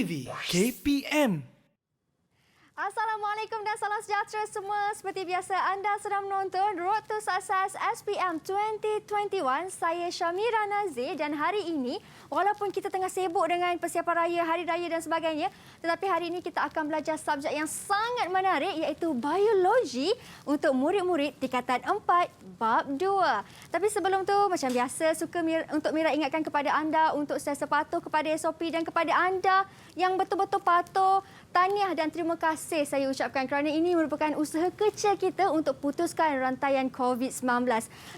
TV KPM. Assalamualaikum dan salam sejahtera semua. Seperti biasa anda sedang menonton Road to Success SPM 2021. Saya Syamira Nazir dan hari ini walaupun kita tengah sibuk dengan persiapan raya, hari raya dan sebagainya, tetapi hari ini kita akan belajar subjek yang sangat menarik iaitu biologi untuk murid-murid tingkatan 4 bab 2. Tapi sebelum tu macam biasa untuk Mira ingatkan kepada anda untuk sentiasa patuh kepada SOP dan kepada anda yang betul-betul patuh, tahniah dan terima kasih saya ucapkan kerana ini merupakan usaha kecil kita untuk putuskan rantaian COVID-19.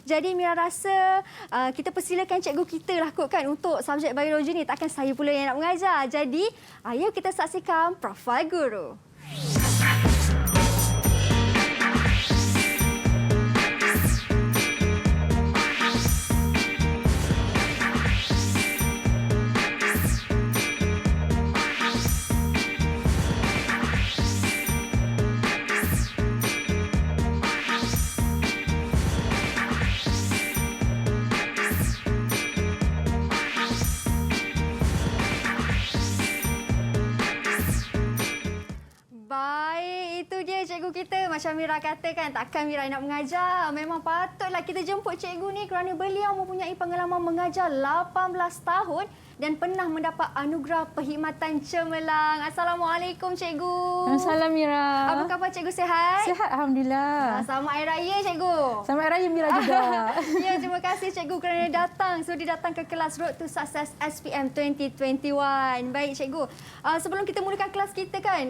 Jadi Mira rasa kita persilakan cikgu kita lah kot kan untuk subjek biologi ni. Takkan saya pula yang nak mengajar. Jadi ayo kita saksikan profil guru. Cikgu kita macam Mira katakan, takkan Mira nak mengajar. Memang patutlah kita jemput cikgu ni kerana beliau mempunyai pengalaman mengajar 18 tahun dan pernah mendapat anugerah perkhidmatan cemerlang. Assalamualaikum cikgu. Assalamualaikum Mira. Apa khabar cikgu, sihat? Sihat alhamdulillah. Selamat Hari Raya cikgu. Selamat Hari Raya Mira juga. Ya, terima kasih cikgu kerana sudi datang ke kelas Road to Success SPM 2021. Baik cikgu. Sebelum kita mulakan kelas kita kan,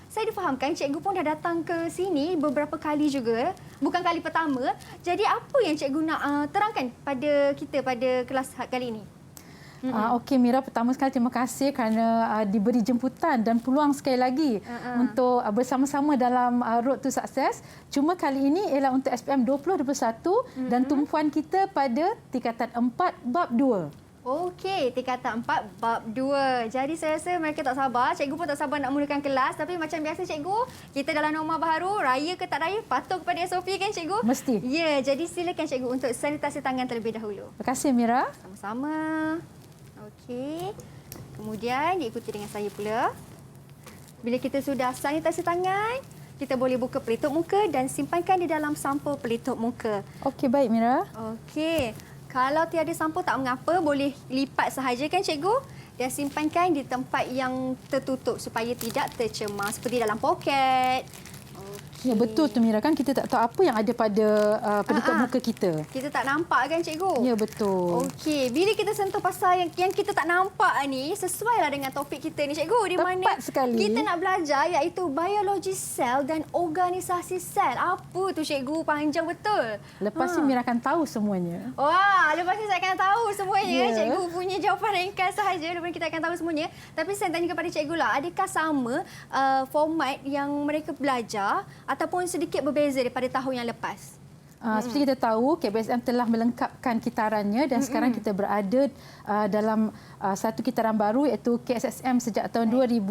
saya difahamkan cikgu pun dah datang ke sini beberapa kali juga. Bukan kali pertama. Jadi apa yang cikgu nak terangkan pada kita pada kelas kali ini? Okey Mira, pertama sekali terima kasih kerana diberi jemputan dan peluang sekali lagi untuk bersama-sama dalam Road to Success. Cuma kali ini ialah untuk SPM 2021 dan tumpuan kita pada tingkatan 4 bab 2. Okey, tingkatan 4 bab 2. Jadi saya rasa mereka tak sabar, cikgu pun tak sabar nak mulakan kelas. Tapi macam biasa cikgu, kita dalam norma baharu, raya ke tak raya, patuh kepada SOP kan cikgu? Mesti. Ya, jadi silakan cikgu untuk sanitasi tangan terlebih dahulu. Terima kasih Mira. Sama-sama. Okey. Kemudian diikuti dengan saya pula. Bila kita sudah sanitasi tangan, kita boleh buka pelitup muka dan simpankan di dalam sampul pelitup muka. Okey, baik Mira. Okey. Kalau tiada sampul tak mengapa, boleh lipat sahaja kan cikgu dan simpankan di tempat yang tertutup supaya tidak tercemar seperti dalam poket. Ya, betul tu Mira, kan kita tak tahu apa yang ada pada pelitup muka kita. Kita tak nampak kan cikgu? Ya, betul. Okey, bila kita sentuh pasal yang kita tak nampak ni, sesuailah dengan topik kita ni cikgu, di mana sekali. Kita nak belajar iaitu biologi sel dan organisasi sel. Apa tu cikgu? Panjang betul. Lepas ni Mira akan tahu semuanya. Wah, lepas ni saya akan tahu semuanya. Ya. Cikgu punya jawapan ringkas sahaja, lepas ni kita akan tahu semuanya. Tapi saya tanya kepada cikgu lah, adakah sama format yang mereka belajar ataupun sedikit berbeza daripada tahun yang lepas? Seperti kita tahu, KBSM telah melengkapkan kitarannya dan sekarang kita berada dalam satu kitaran baru iaitu KSSM sejak tahun 2019.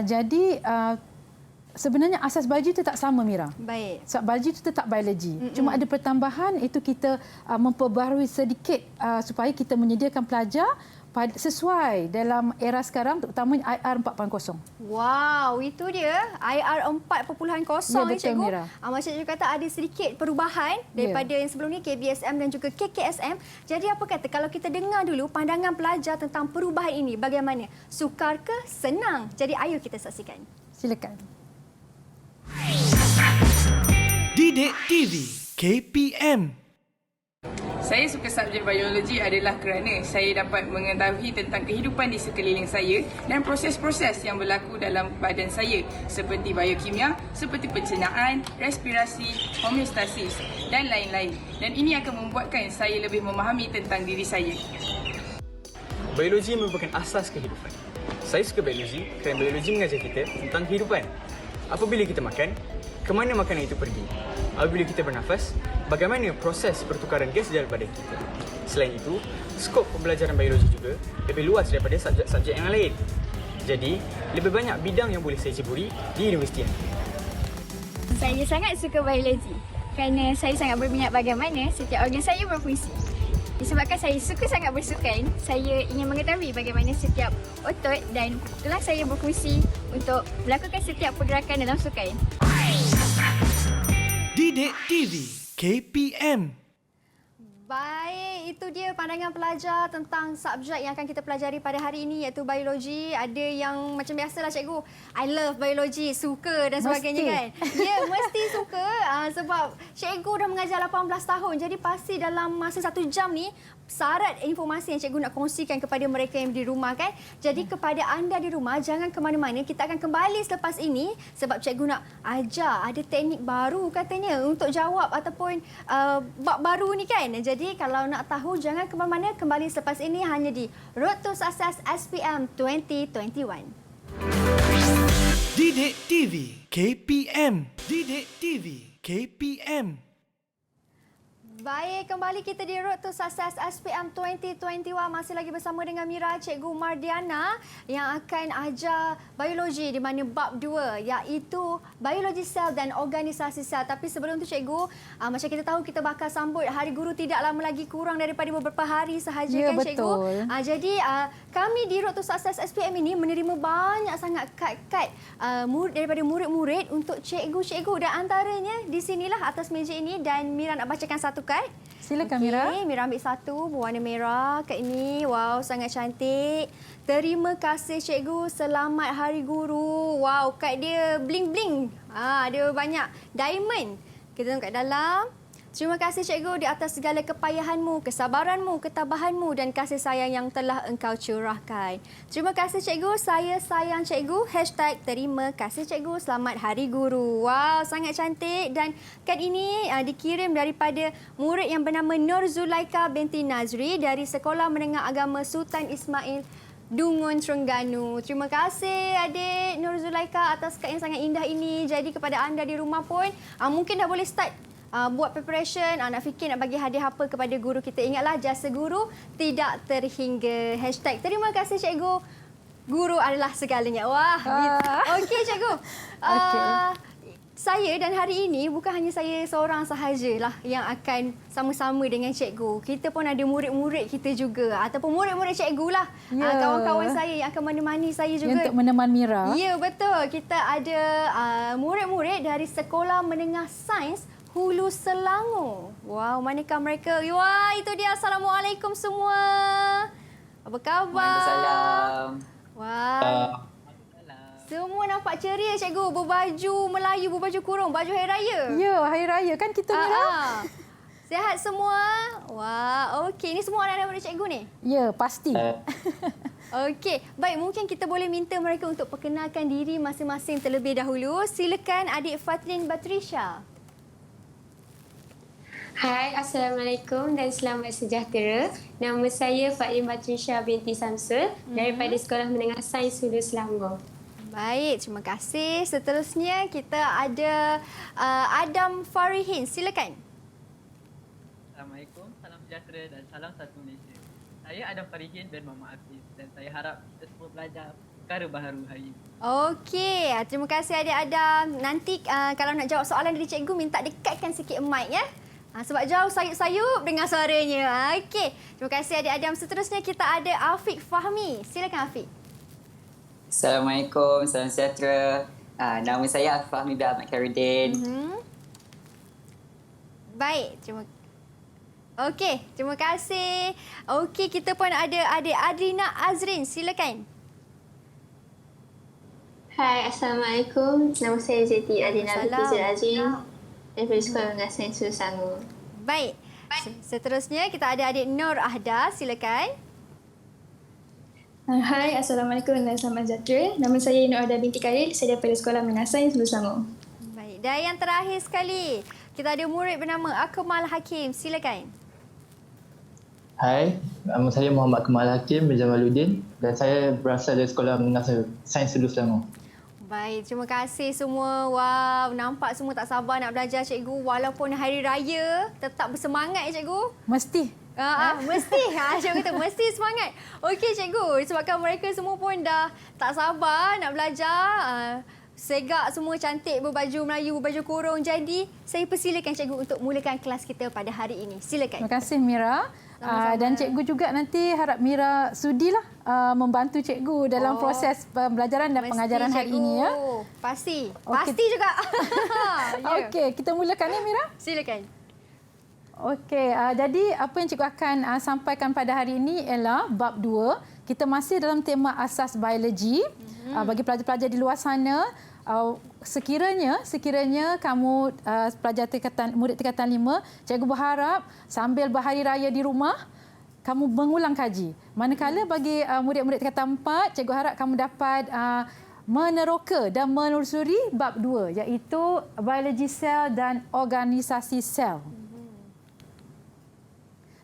Jadi sebenarnya asas biologi itu tak sama Mira. Baik. Sebab biologi itu tetap biologi. Cuma ada pertambahan itu kita memperbaharui sedikit supaya kita menyediakan pelajar sesuai dalam era sekarang, terutamanya IR 4.0. Wow, itu dia IR 4.0 ya, ni cikgu. Mira. Macam cikgu kata ada sedikit perubahan daripada yang sebelum ni KBSM dan juga KKSM. Jadi apa kata kalau kita dengar dulu pandangan pelajar tentang perubahan ini bagaimana? Sukar ke senang? Jadi ayo kita saksikan. Silakan. Didik TV KPM. Saya suka subjek biologi adalah kerana saya dapat mengetahui tentang kehidupan di sekeliling saya dan proses-proses yang berlaku dalam badan saya seperti biokimia, seperti pencernaan, respirasi, homeostasis dan lain-lain. Dan ini akan membuatkan saya lebih memahami tentang diri saya. Biologi merupakan asas kehidupan. Saya suka biologi kerana biologi mengajar kita tentang kehidupan. Apabila kita makan, ke mana makanan itu pergi? Apabila kita bernafas, bagaimana proses pertukaran gas dalam badan kita? Selain itu, skop pembelajaran biologi juga lebih luas daripada subjek-subjek yang lain. Jadi, lebih banyak bidang yang boleh saya ceburi di universiti nanti. Saya sangat suka biologi kerana saya sangat berminat bagaimana setiap organ saya berfungsi. Disebabkan saya suka sangat bersukan, saya ingin mengetahui bagaimana setiap otot dan tulang saya berfungsi untuk melakukan setiap pergerakan dalam sukan. Didik TV KPM. Baik, itu dia pandangan pelajar tentang subjek yang akan kita pelajari pada hari ini iaitu biologi. Ada yang macam biasalah cikgu, I love biologi, suka dan sebagainya Mesti. kan. Ya, mesti suka sebab cikgu dah mengajar 18 tahun. Jadi pasti dalam masa 1 jam ni syarat informasi yang cikgu nak kongsikan kepada mereka yang di rumah kan. Jadi kepada anda di rumah jangan ke mana-mana. Kita akan kembali selepas ini sebab cikgu nak ajar ada teknik baru katanya untuk jawab ataupun bab baru ni kan. Jadi kalau nak tahu jangan ke mana-mana, kembali selepas ini hanya di Road to Success SPM 2021. Didik TV KPM. Didik TV KPM. Baik, kembali kita di Road to Success SPM 2021. Masih lagi bersama dengan Mira, Cikgu Mardiana yang akan ajar biologi di mana bab 2 iaitu biologi sel dan organisasi sel. Tapi sebelum tu Cikgu, macam kita tahu kita bakal sambut Hari Guru tidak lama lagi, kurang daripada beberapa hari sahaja Ya, kan betul. Cikgu. Jadi kami di Road to Success SPM ini menerima banyak sangat kad-kad daripada murid-murid untuk cikgu-cikgu dan antaranya di sinilah atas meja ini dan Mira nak bacakan satu kad. Silakan Mira. Mira ambil satu berwarna merah. Kad ini, wow, sangat cantik. Terima kasih cikgu, selamat Hari Guru. Wow, kad dia bling-bling. Ada banyak diamond. Kita tengok kat dalam. Terima kasih cikgu di atas segala kepayahanmu, kesabaranmu, ketabahanmu dan kasih sayang yang telah engkau curahkan. Terima kasih cikgu, saya sayang cikgu. #terima kasih cikgu, selamat Hari Guru. Wow, sangat cantik dan kad ini dikirim daripada murid yang bernama Nur Zulaika binti Nazri dari Sekolah Menengah Agama Sultan Ismail Dungun, Terengganu. Terima kasih adik Nur Zulaika atas kad yang sangat indah ini. Jadi kepada anda di rumah pun mungkin dah boleh start buat preparation, nak fikir nak bagi hadiah apa kepada guru kita. Ingatlah, jasa guru tidak terhingga. #terima kasih cikgu. Guru adalah segalanya. Wah, okey cikgu. Saya dan hari ini bukan hanya saya seorang sahajalah yang akan sama-sama dengan cikgu. Kita pun ada murid-murid kita juga ataupun murid-murid cikgu lah. Ya. Kawan-kawan saya yang akan menemani saya juga. Untuk menemani Mira. Ya, betul. Kita ada murid-murid dari Sekolah Menengah Sains Hulu Selangor. Wow, manakah mereka? Wah, itu dia. Assalamualaikum semua. Apa khabar? Waalaikumsalam. Wah. Semua nampak ceria cikgu. Berbaju Melayu, berbaju kurung, baju Hari Raya. Ya, Hari Raya kan kita Mira. Sihat semua? Wah, okey. Ini semua anak-anak murid cikgu ni? Ya, pasti. Okey, baik, mungkin kita boleh minta mereka untuk perkenalkan diri masing-masing terlebih dahulu. Silakan adik Fatrin Batrisha. Hai, Assalamualaikum dan selamat sejahtera. Nama saya Fatrin Batrisha binti Samsul daripada Sekolah Menengah Sains Hulu Selangor. Baik, terima kasih. Seterusnya kita ada Adam Farihin. Silakan. Assalamualaikum, salam sejahtera dan salam satu Malaysia. Saya Adam Farihin bin Muhammad Hafiz dan saya harap kita semua belajar perkara baharu hari ini. Okey, terima kasih adik Adam. Nanti kalau nak jawab soalan dari cikgu, minta dekatkan sikit mic ya. Sebab jauh sayup-sayup dengar suaranya. Okey, terima kasih adik Adam. Seterusnya kita ada Afiq Fahmi. Silakan Afiq. Assalamualaikum, salam sejahtera. Nama saya Afiq Fahmi bin Ahmad Khairuddin. Baik, terima kasih. Okey, kita pun ada adik Adrina Azrin. Silakan. Hai, Assalamualaikum. Nama saya Zeti Adina Binti Azrin daripada Sekolah Menengah Sains Hulu Selangor. Baik. Seterusnya kita ada adik Nur Ahda. Silakan. Hai, Assalamualaikum dan selamat sejahtera. Nama saya Nur Ahda binti Khalil, saya daripada Sekolah Menengah Sains Hulu Selangor. Baik, dan yang terakhir sekali, kita ada murid bernama Akmal Hakim. Silakan. Hai, nama saya Muhammad Akmal Hakim bin Jamaluddin dan saya berasal dari Sekolah Menengah Sains Hulu Selangor. Baik, terima kasih semua. Wow, nampak semua tak sabar nak belajar cikgu. Walaupun hari raya, tetap bersemangat ya cikgu. Mesti. Mesti. Cikgu kata mesti semangat. Okey cikgu, sebabkan mereka semua pun dah tak sabar nak belajar. Segak semua cantik berbaju Melayu, berbaju kurung. Jadi, saya persilakan cikgu untuk mulakan kelas kita pada hari ini. Silakan. Terima kasih Mira. Dan cikgu juga nanti harap Mira sudilah membantu cikgu dalam proses pembelajaran dan pengajaran hari ini ya. Pasti. Okey. Pasti juga. Okey, kita mulakan ya Mira. Silakan. Okey, jadi apa yang cikgu akan sampaikan pada hari ini ialah bab 2. Kita masih dalam tema asas biologi. Bagi pelajar-pelajar di luar sana, sekiranya kamu pelajar murid tingkatan 5, cikgu berharap sambil berhari raya di rumah kamu mengulang kaji. Manakala bagi murid-murid tingkatan 4, cikgu harap kamu dapat meneroka dan menelusuri bab 2 iaitu biologi sel dan organisasi sel.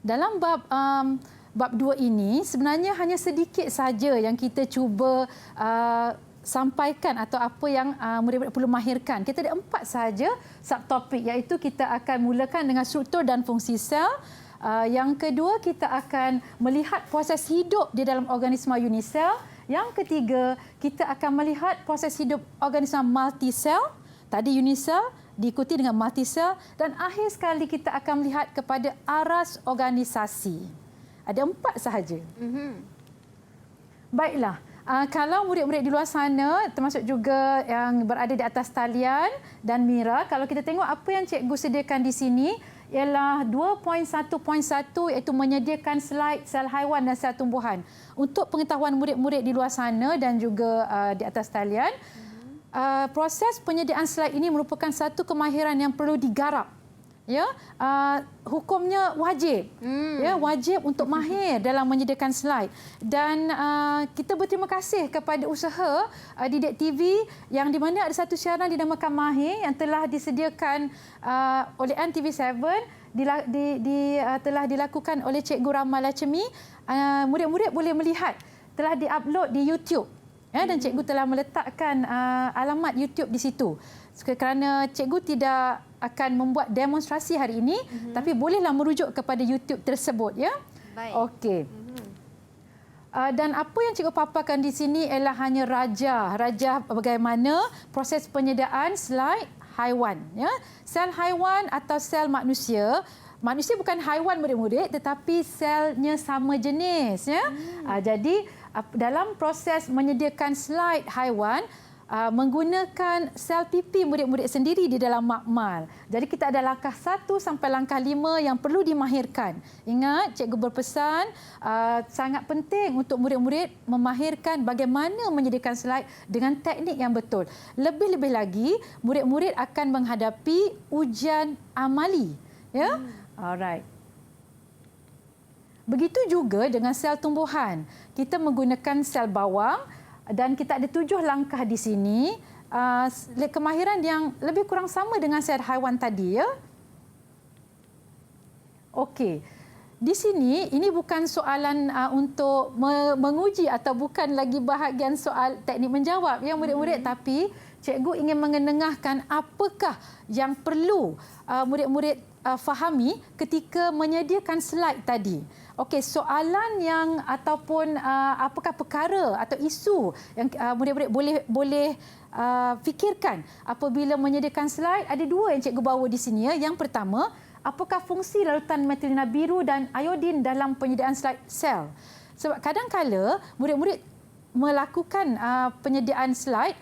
Dalam bab 2 ini sebenarnya hanya sedikit saja yang kita cuba sampaikan atau apa yang murid-murid perlu mahirkan. Kita ada 4 sahaja subtopik iaitu kita akan mulakan dengan struktur dan fungsi sel. Yang kedua kita akan melihat proses hidup di dalam organisma unisel. Yang ketiga kita akan melihat proses hidup organisma multisel. Tadi unisel diikuti dengan multisel dan akhir sekali kita akan melihat kepada aras organisasi. Ada 4 sahaja. Baiklah. Kalau murid-murid di luar sana, termasuk juga yang berada di atas talian dan Mira, kalau kita tengok apa yang cikgu sediakan di sini ialah 2.1.1 iaitu menyediakan slide sel haiwan dan sel tumbuhan. Untuk pengetahuan murid-murid di luar sana dan juga di atas talian, proses penyediaan slide ini merupakan satu kemahiran yang perlu digarap. Ya, hukumnya wajib. Ya, wajib untuk mahir dalam menyediakan slide. Dan kita berterima kasih kepada usaha Didik TV yang di mana ada satu siaran dinamakan Mahir yang telah disediakan oleh NTV7 telah dilakukan oleh Cikgu Rama Lacemi. Murid-murid boleh melihat telah diupload di YouTube. Ya, dan cikgu telah meletakkan alamat YouTube di situ. Kerana cikgu tidak akan membuat demonstrasi hari ini, tapi bolehlah merujuk kepada YouTube tersebut ya. Baik. Okey. Dan apa yang cikgu paparkan di sini ialah hanya raja bagaimana proses penyediaan slide haiwan ya. Sel haiwan atau sel manusia. Manusia bukan haiwan murid-murid tetapi selnya sama jenis ya. Jadi dalam proses menyediakan slide haiwan menggunakan sel pipi murid-murid sendiri di dalam makmal. Jadi kita ada langkah 1 sampai langkah 5 yang perlu dimahirkan. Ingat, cikgu berpesan sangat penting untuk murid-murid memahirkan bagaimana menyediakan slide dengan teknik yang betul. Lebih-lebih lagi, murid-murid akan menghadapi ujian amali. Ya? Alright. Begitu juga dengan sel tumbuhan. Kita menggunakan sel bawang dan kita ada 7 langkah di sini. Kemahiran yang lebih kurang sama dengan sel haiwan tadi ya. Okey. Di sini ini bukan soalan untuk menguji atau bukan lagi bahagian soal teknik menjawab ya murid-murid, tapi cikgu ingin mengenengahkan apakah yang perlu murid-murid fahami ketika menyediakan slide tadi. Okey, soalan yang ataupun apakah perkara atau isu yang murid-murid boleh fikirkan apabila menyediakan slide, ada 2 yang cikgu bawa di sini ya. Yang pertama, apakah fungsi larutan metilina biru dan iodin dalam penyediaan slide sel? Sebab kadang-kala murid-murid melakukan penyediaan slide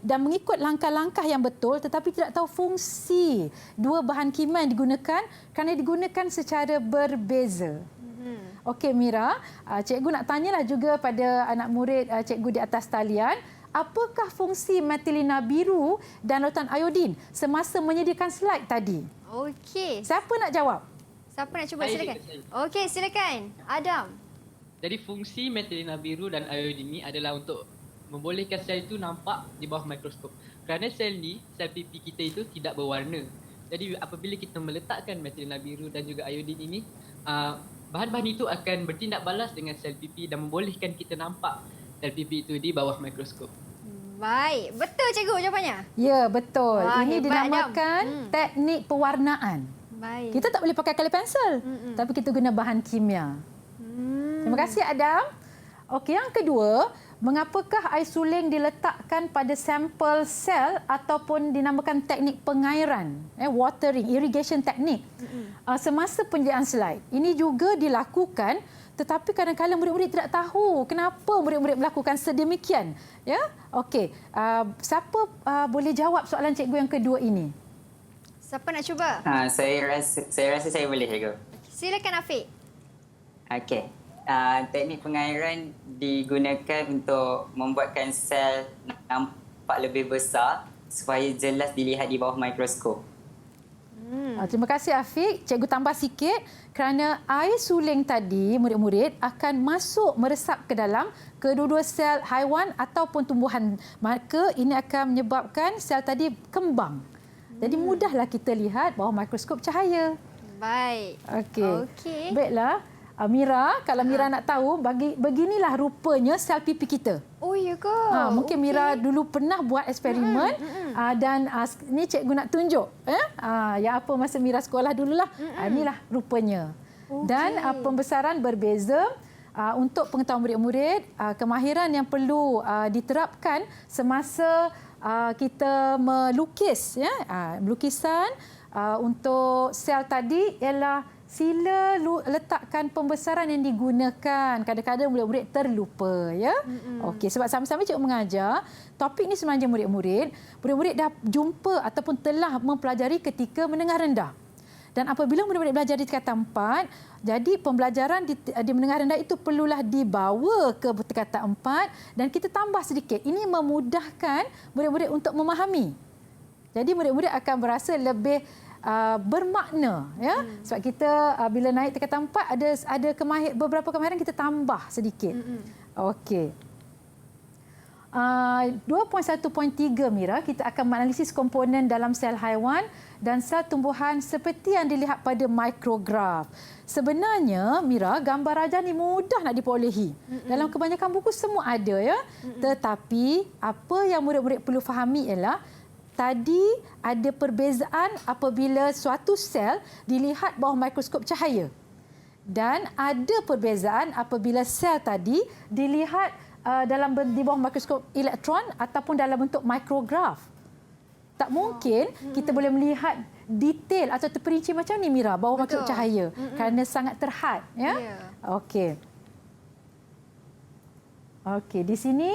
dan mengikut langkah-langkah yang betul tetapi tidak tahu fungsi 2 bahan kimia yang digunakan kerana digunakan secara berbeza. Okey Mira, cikgu nak tanyalah juga pada anak murid cikgu di atas talian, apakah fungsi metilina biru dan larutan iodin semasa menyediakan slide tadi? Okey. Siapa nak jawab? Siapa nak cuba silakan? Okey, silakan. Adam. Jadi fungsi metilina biru dan iodin ini adalah untuk membolehkan sel itu nampak di bawah mikroskop. Kerana sel ni, sel pipi kita itu tidak berwarna. Jadi apabila kita meletakkan metilina biru dan juga iodin ini, bahan-bahan itu akan bertindak balas dengan sel pipi dan membolehkan kita nampak sel pipi itu di bawah mikroskop. Baik, betul cikgu jawapannya? Ya, betul. Wah, ini hebat, dinamakan teknik pewarnaan. Baik. Kita tak boleh pakai color pencil, tapi kita guna bahan kimia. Terima kasih Adam. Okey, yang kedua, mengapakah air suling diletakkan pada sampel sel ataupun dinamakan teknik pengairan, watering, irrigation technique, semasa penjadian slide. Ini juga dilakukan, tetapi kadang-kadang murid-murid tidak tahu kenapa murid-murid melakukan sedemikian. Ya, okey. Siapa boleh jawab soalan cikgu yang kedua ini? Siapa nak cuba? Saya rasa saya boleh, cikgu. Silakan Afiq. Okey. Teknik pengairan digunakan untuk membuatkan sel nampak lebih besar supaya jelas dilihat di bawah mikroskop. Terima kasih Afiq. Cikgu tambah sikit kerana air suling tadi murid-murid akan masuk meresap ke dalam kedua-dua sel haiwan ataupun tumbuhan. Maka ini akan menyebabkan sel tadi kembang. Jadi mudahlah kita lihat bawah mikroskop cahaya. Baik. Okey. Baiklah. Mira, kalau Mira nak tahu, beginilah rupanya sel pipi kita. Oh, ya ke? Mungkin Mira dulu pernah buat eksperimen dan ni cikgu nak tunjuk. Yang apa masa Mira sekolah dululah. Inilah rupanya. Dan pembesaran berbeza. Untuk pengetahuan murid-murid, kemahiran yang perlu diterapkan semasa kita melukis. Lukisan untuk sel tadi ialah sila letakkan pembesaran yang digunakan. Kadang-kadang murid-murid terlupa. Ya? Okey, sebab sama-sama cikgu mengajar, topik ini sebenarnya murid-murid dah jumpa ataupun telah mempelajari ketika menengah rendah. Dan apabila murid-murid belajar di tingkatan 4, jadi pembelajaran di menengah rendah itu perlulah dibawa ke tingkatan 4 dan kita tambah sedikit. Ini memudahkan murid-murid untuk memahami. Jadi murid-murid akan berasa lebih bermakna, ya. Sebab kita bila naik tingkatan 4 ada beberapa kemahiran kita tambah sedikit. Okey. 2.1.3 Mira, kita akan menganalisis komponen dalam sel haiwan dan sel tumbuhan seperti yang dilihat pada mikrograf. Sebenarnya Mira, gambar rajah ni mudah nak diperolehi. Dalam kebanyakan buku semua ada, ya. Tetapi apa yang murid-murid perlu fahami ialah tadi ada perbezaan apabila suatu sel dilihat bawah mikroskop cahaya. Dan ada perbezaan apabila sel tadi dilihat di bawah mikroskop elektron ataupun dalam bentuk mikrograf. Tak mungkin kita boleh melihat detail atau terperinci macam ni Mira bawah mikroskop cahaya kerana sangat terhad, ya. Okey. Okey, di sini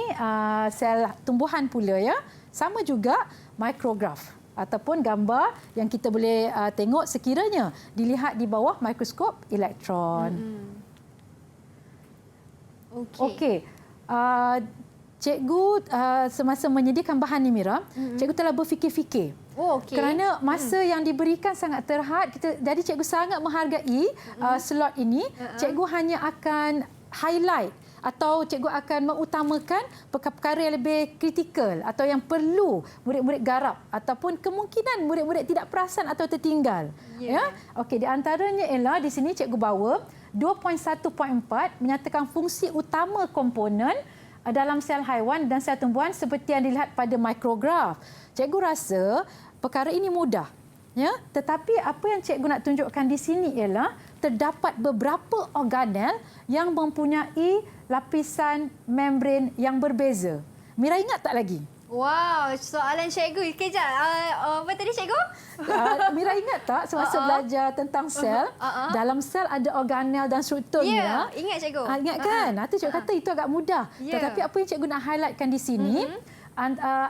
sel tumbuhan pula, ya. Sama juga mikrograf ataupun gambar yang kita boleh tengok sekiranya dilihat di bawah mikroskop elektron. Okey. Cikgu semasa menyediakan bahan ni Mira, cikgu telah berfikir-fikir. Kerana masa yang diberikan sangat terhad, jadi cikgu sangat menghargai slot ini. Cikgu hanya akan highlight atau cikgu akan mengutamakan perkara-perkara yang lebih kritikal atau yang perlu murid-murid garap ataupun kemungkinan murid-murid tidak perasan atau tertinggal. Ya. Okey, di antaranya ialah di sini cikgu bawa 2.1.4 menyatakan fungsi utama komponen dalam sel haiwan dan sel tumbuhan seperti yang dilihat pada mikrograf. Cikgu rasa perkara ini mudah. Ya, tetapi apa yang cikgu nak tunjukkan di sini ialah terdapat beberapa organel yang mempunyai lapisan membran yang berbeza. Mira ingat tak lagi? Wow, soalan cikgu. Kejap, apa tadi cikgu? Mira ingat tak semasa belajar tentang sel? Dalam sel ada organel dan struktur. Ya, ingat cikgu. Ingat kan? Itu cikgu kata itu agak mudah. Tetapi apa yang cikgu nak highlightkan di sini,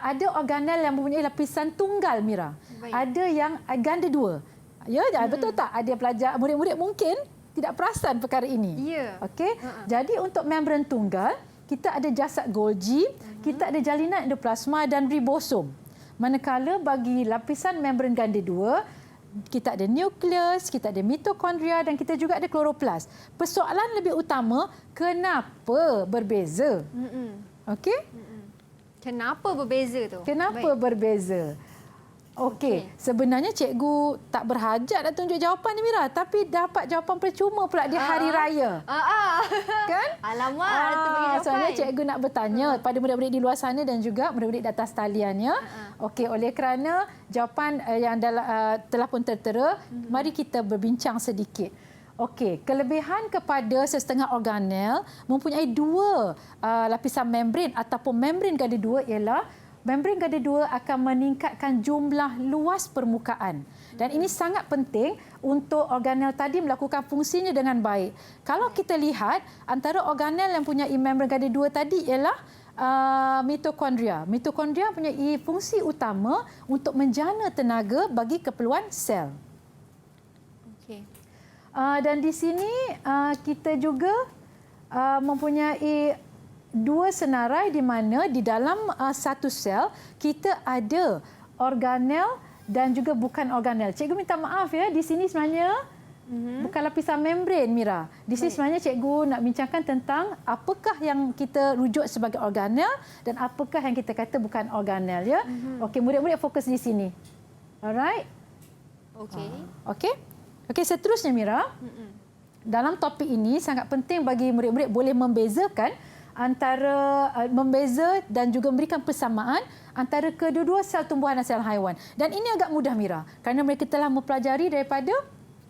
ada organel yang mempunyai lapisan tunggal, Mira. Ada yang ganda dua. Ya, betul tak? Ada pelajar, murid-murid mungkin tidak perasan perkara ini. Ya. Okey. Jadi untuk membran tunggal, kita ada jasad Golgi, kita ada jalinan endoplasma dan ribosom. Manakala bagi lapisan membran ganda dua, kita ada nukleus, kita ada mitokondria dan kita juga ada kloroplas. Persoalan lebih utama, kenapa berbeza? Okey? Kenapa berbeza tu? Kenapa berbeza? Okey, sebenarnya cikgu tak berhajat nak tunjuk jawapan ni Mira, tapi dapat jawapan percuma pula di hari raya. Kan? Alamak, tu bagi jawapan. Soalnya cikgu nak bertanya pada murid-murid di luar sana dan juga murid-murid di atas talian, ya. Okey, oleh kerana jawapan yang telah pun tertera, mari kita berbincang sedikit. Okey, kelebihan kepada sesetengah organel mempunyai dua lapisan membran ataupun membran gada dua ialah membran gada dua akan meningkatkan jumlah luas permukaan. Dan ini sangat penting untuk organel tadi melakukan fungsinya dengan baik. Kalau kita lihat antara organel yang punya membran gada dua tadi ialah mitokondria. Mitokondria mempunyai fungsi utama untuk menjana tenaga bagi keperluan sel. Okey. Dan di sini kita juga mempunyai dua senarai di mana di dalam satu sel kita ada organel dan juga bukan organel. Cikgu minta maaf ya, di sini sebenarnya bukan lapisan membran, Mira. Di sini sebenarnya cikgu nak bincangkan tentang apakah yang kita rujuk sebagai organel dan apakah yang kita kata bukan organel ya. Okey, murid-murid fokus di sini. Alright? Okey. Okey. Okey, seterusnya Mira. Dalam topik ini sangat penting bagi murid-murid boleh membezakan antara membeza dan juga memberikan persamaan antara kedua-dua sel tumbuhan dan sel haiwan. Dan ini agak mudah Mira kerana mereka telah mempelajari daripada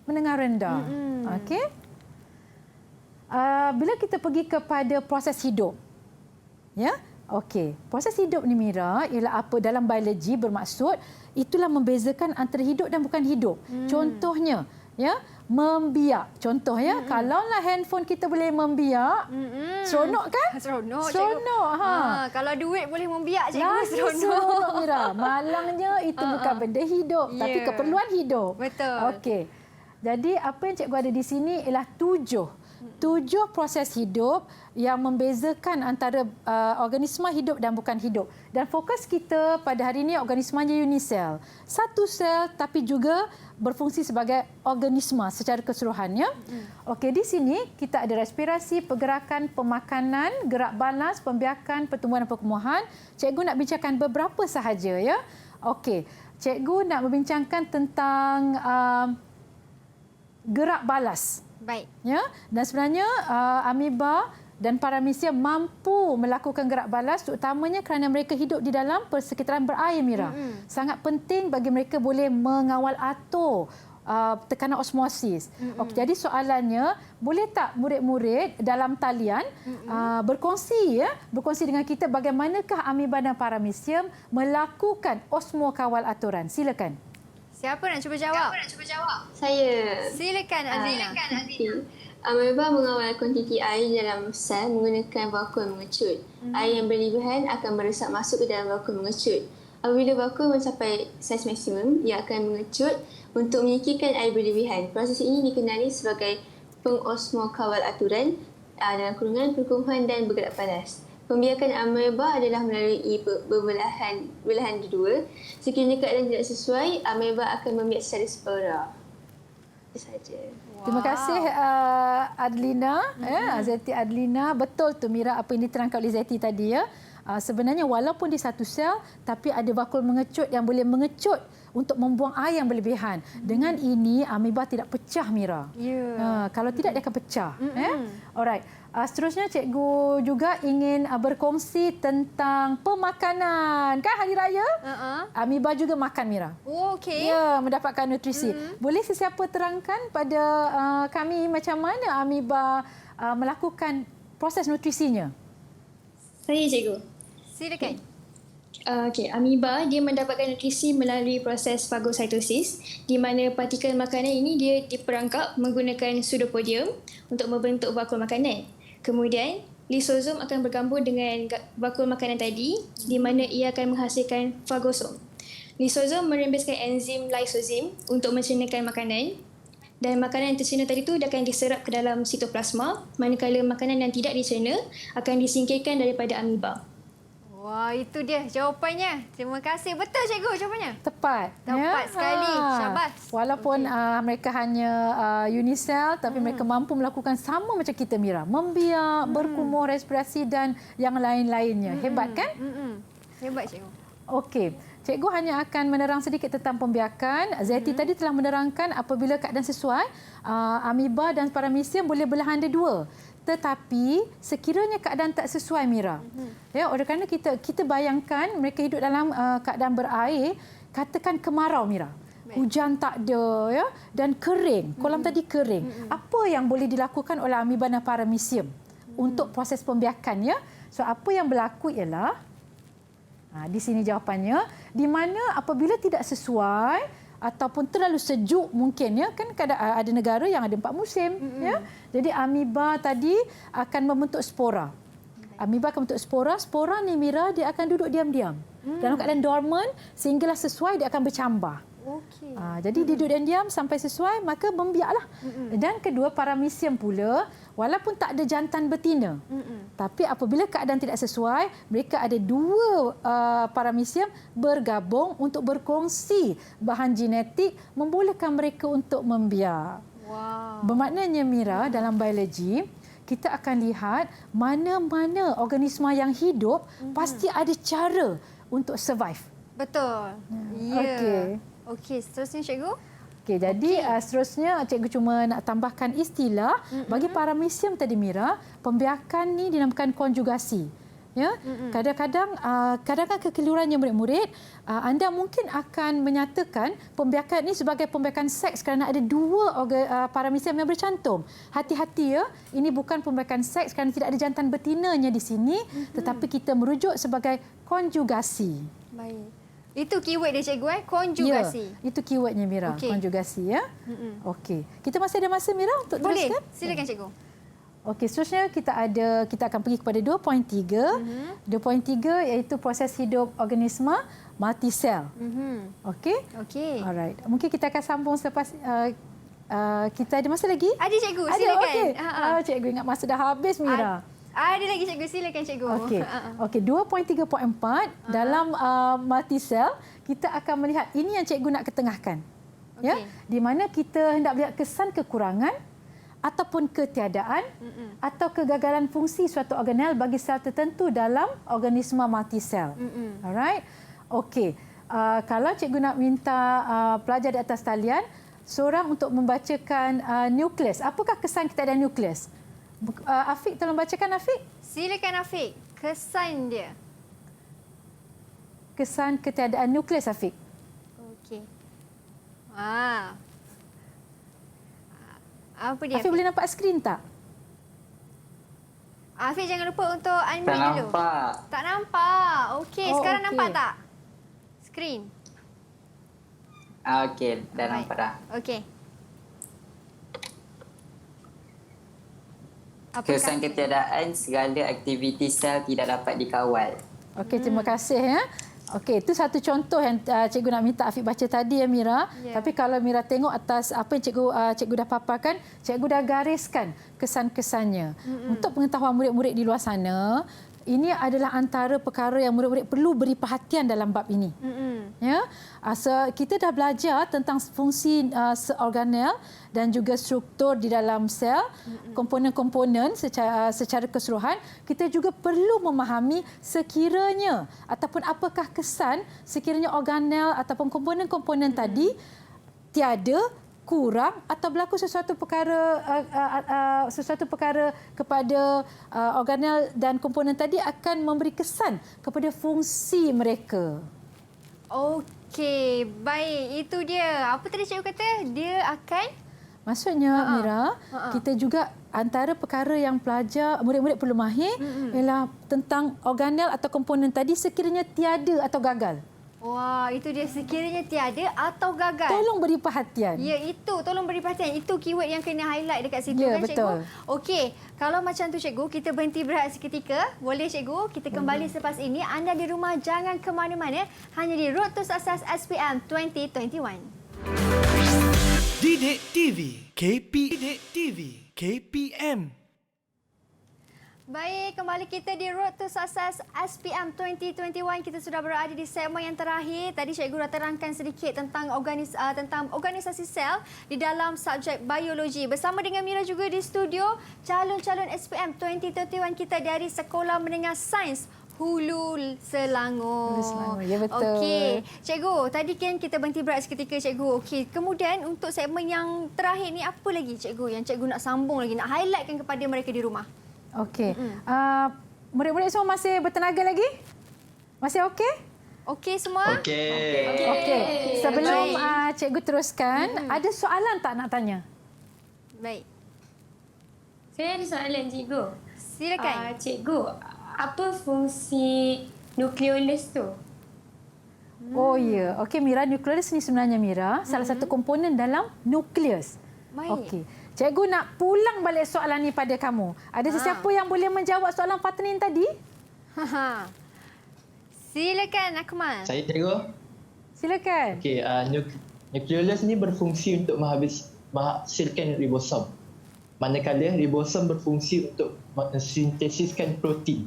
menengah rendah. Okey. Bila kita pergi kepada proses hidup. Ya? Okey. Proses hidup ni Mira ialah apa dalam biologi bermaksud itulah membezakan antara hidup dan bukan hidup. Contohnya, ya, membiak. Contoh ya, kalaulah handphone kita boleh membiak, seronok kan? Seronok. Seronok. Kalau duit boleh membiak cikgu, Lagi seronok Mira. Malangnya itu bukan benda hidup, tapi keperluan hidup. Betul. Okey. Jadi apa yang cikgu ada di sini ialah tujuh proses hidup yang membezakan antara organisma hidup dan bukan hidup. Dan fokus kita pada hari ini organismanya unisel. Satu sel tapi juga berfungsi sebagai organisma secara keseluruhannya. Okey, di sini kita ada respirasi, pergerakan, pemakanan, gerak balas, pembiakan, pertumbuhan dan perkembangan. Cikgu nak bincangkan beberapa sahaja ya. Okey, cikgu nak membincangkan tentang gerak balas. Baik. Ya, dan sebenarnya amoeba dan paramecium mampu melakukan gerak balas terutamanya kerana mereka hidup di dalam persekitaran berair Mira. Sangat penting bagi mereka boleh mengawal atur tekanan osmosis. Okey, jadi soalannya, boleh tak murid-murid dalam talian berkongsi dengan kita bagaimanakah amoeba dan paramecium melakukan osmokawal aturan? Silakan. Siapa nak cuba jawab? Saya. Silakan Azina. Amoeba mengawal kuantiti air dalam sel menggunakan vakuum mengecut. Air yang berlebihan akan meresap masuk ke dalam vakuum mengecut. Apabila vakuum mencapai saiz maksimum, ia akan mengecut untuk menyingkirkan air berlebihan. Proses ini dikenali sebagai pengosmokawal aturan dalam kurungan perkumpulan dan bergerak panas. Pembiakan amoeba adalah melalui belahan dua. Sekiranya keadaan tidak sesuai, amoeba akan membiak secara spiral. Itu saja. Terima kasih Adlina, Zeti Adlina. Betul tu Mira apa yang diterangkan oleh Zeti tadi ya. Sebenarnya walaupun di satu sel tapi ada vakuum mengecut yang boleh mengecut untuk membuang air yang berlebihan. Dengan ini amoeba tidak pecah Mira. Kalau tidak dia akan pecah. Alright. Seterusnya cikgu juga ingin berkongsi tentang pemakanan. Kan hari raya? Amoeba juga makan Mira. Okey. Ya, mendapatkan nutrisi. Boleh sesiapa terangkan pada kami macam mana amoeba melakukan proses nutrisinya? Saya cikgu. Silakan. Okey, amoeba dia mendapatkan nutrisi melalui proses fagositosis di mana partikel makanan ini dia diperangkap menggunakan pseudopodium untuk membentuk vakuum makanan. Kemudian, lisosom akan bergabung dengan vakuum makanan tadi di mana ia akan menghasilkan fagosom. Lisosom merembeskan enzim lysozyme untuk mencernakan makanan dan makanan yang tercerna tadi tu dia akan diserap ke dalam sitoplasma manakala makanan yang tidak dicerna akan disingkirkan daripada amoeba. Wah, itu dia jawapannya. Terima kasih. Betul cikgu jawapannya? Tepat. Tepat sekali. Syabas. Walaupun mereka hanya unisel tapi mereka mampu melakukan sama macam kita Mira. Membiak, berkumur, respirasi dan yang lain-lainnya. Hebat kan? Hebat cikgu. Okey. Cikgu hanya akan menerang sedikit tentang pembiakan. Zeti tadi telah menerangkan apabila keadaan sesuai, amoeba dan paramecium boleh belahan dua. Tetapi sekiranya keadaan tak sesuai Mira. Ya, oleh kerana kita bayangkan mereka hidup dalam keadaan berair, katakan kemarau Mira. hujan tak ada ya, dan kering. Kolam tadi kering. Apa yang boleh dilakukan oleh amoeba dan paramecium untuk proses pembiakan ya? So apa yang berlaku ialah di sini jawapannya, di mana apabila tidak sesuai ataupun terlalu sejuk mungkin ya, kan ada negara yang ada 4 musim ya. Jadi amoeba tadi akan membentuk spora. Amoeba akan membentuk spora. Spora ni Mira, dia akan duduk diam-diam dalam keadaan dormant sehinggalah sesuai dia akan bercambah. Okey. Jadi dia duduk diam sampai sesuai, maka membiaklah. Dan kedua, paramecium pula, walaupun tak ada jantan betina, tapi apabila keadaan tidak sesuai, mereka ada 2 paramecium bergabung untuk berkongsi bahan genetik, membolehkan mereka untuk membiak. Wow. Bermaknanya Mira, dalam biologi, kita akan lihat mana-mana organisma yang hidup pasti ada cara untuk survive. Betul. Ya. Okey. Okey, seterusnya cikgu. Okey, jadi seterusnya cikgu cuma nak tambahkan istilah bagi paramecium tadi Mira, pembiakan ni dinamakan konjugasi. Ya, kadang-kadang kekeliruannya murid-murid, anda mungkin akan menyatakan pembiakan ini sebagai pembiakan seks kerana ada 2 paramecium yang bercantum. Hati-hati ya, ini bukan pembiakan seks kerana tidak ada jantan betinanya di sini, tetapi kita merujuk sebagai konjugasi. Baik. Itu keyword dia cikgu konjugasi. Ya, itu keywordnya Mira, konjugasi ya. Okey. Kita masih ada masa Mira untuk teruskan? Boleh, silakan cikgu. Okey, seterusnya kita akan pergi kepada 2.3. 2.3 iaitu proses hidup organisma multisel. Okey? Okey. Alright. Mungkin kita akan sambung selepas kita ada masa lagi? Ada cikgu, silakan. Okey. Cikgu ingat masa dah habis Mira. Ada lagi cikgu, silakan cikgu. Okey. Okey, 2.3.4 dalam multisel kita akan melihat ini yang cikgu nak ketengahkan. Ya, di mana kita hendak melihat kesan kekurangan ataupun ketiadaan atau kegagalan fungsi suatu organel bagi sel tertentu dalam organisma multisel. Alright. Okey. Kalau cikgu nak minta pelajar di atas talian seorang untuk membacakan nukleus. Apakah kesan ketiadaan nukleus? Afiq, tolong bacakan Afiq. Silakan Afiq. Kesan dia. Kesan ketiadaan nukleus Afiq. Okey. Apa dia? Afiq boleh nampak skrin tak? Afiq jangan lupa untuk unmute Tak dulu. nampak. Tak nampak. Okey, sekarang nampak tak? Skrin. Okey, dah nampak dah. Okey. Kesan ketiadaan segala aktiviti sel tidak dapat dikawal. Okey, terima kasih ya. Okey, itu satu contoh yang cikgu nak minta Afiq baca tadi ya Mira. Tapi kalau Mira tengok atas apa yang cikgu dah paparkan, cikgu dah gariskan kesan-kesannya. Untuk pengetahuan murid-murid di luar sana, ini adalah antara perkara yang murid-murid perlu beri perhatian dalam bab ini. Ya, kita dah belajar tentang fungsi organel dan juga struktur di dalam sel, komponen-komponen secara keseluruhan. Kita juga perlu memahami sekiranya ataupun apakah kesan sekiranya organel ataupun komponen-komponen tadi tiada, kurang atau berlaku sesuatu perkara kepada organel dan komponen tadi akan memberi kesan kepada fungsi mereka. Okey, baik. Itu dia. Apa tadi cikgu kata? Dia akan... Maksudnya, Mira, kita juga antara perkara yang pelajar, murid-murid perlu mahir ialah tentang organel atau komponen tadi sekiranya tiada atau gagal. Wah, itu dia, sekiranya tiada atau gagal. Tolong beri perhatian. Ya, itu. Tolong beri perhatian. Itu keyword yang kena highlight dekat situ ya, kan, betul. cikgu? Okey, kalau macam tu cikgu, kita berhenti berehat seketika. Boleh cikgu? Kita kembali selepas ini. Anda di rumah jangan ke mana-mana. Hanya di Road to Success SPM 2021. Didik TV, Didik TV, KPM. Baik, kembali kita di Road to Success SPM 2021. Kita sudah berada di segmen yang terakhir. Tadi cikgu dah terangkan sedikit tentang organisasi sel di dalam subjek biologi. Bersama dengan Mira juga di studio, calon-calon SPM 2021 kita dari Sekolah Menengah Sains Hulu Selangor. Hulu Selangor, ya betul. Okey, cikgu, tadi kan kita berhenti berehat seketika cikgu. Okey, kemudian untuk segmen yang terakhir ni apa lagi cikgu yang cikgu nak sambung lagi, nak highlightkan kepada mereka di rumah? Okey. Murid-murid semua masih bertenaga lagi? Masih okey? Okey semua? Okey. Sebelum cikgu teruskan, ada soalan tak nak tanya? Baik. Saya ada soalan cikgu. Silakan. Cikgu, apa fungsi nukleolus tu? Oh ya. Okey Mira, nukleus ni sebenarnya Mira salah satu komponen dalam nukleus. Baik. Okey. Cikgu nak pulang balik soalan ni pada kamu. Ada sesiapa yang boleh menjawab soalan Fatrin tadi? Silakan Akmal. Saya cikgu. Silakan. Okey, nukleolus ni berfungsi untuk menghasilkan ribosom. Manakala ribosom berfungsi untuk sintesiskan protein.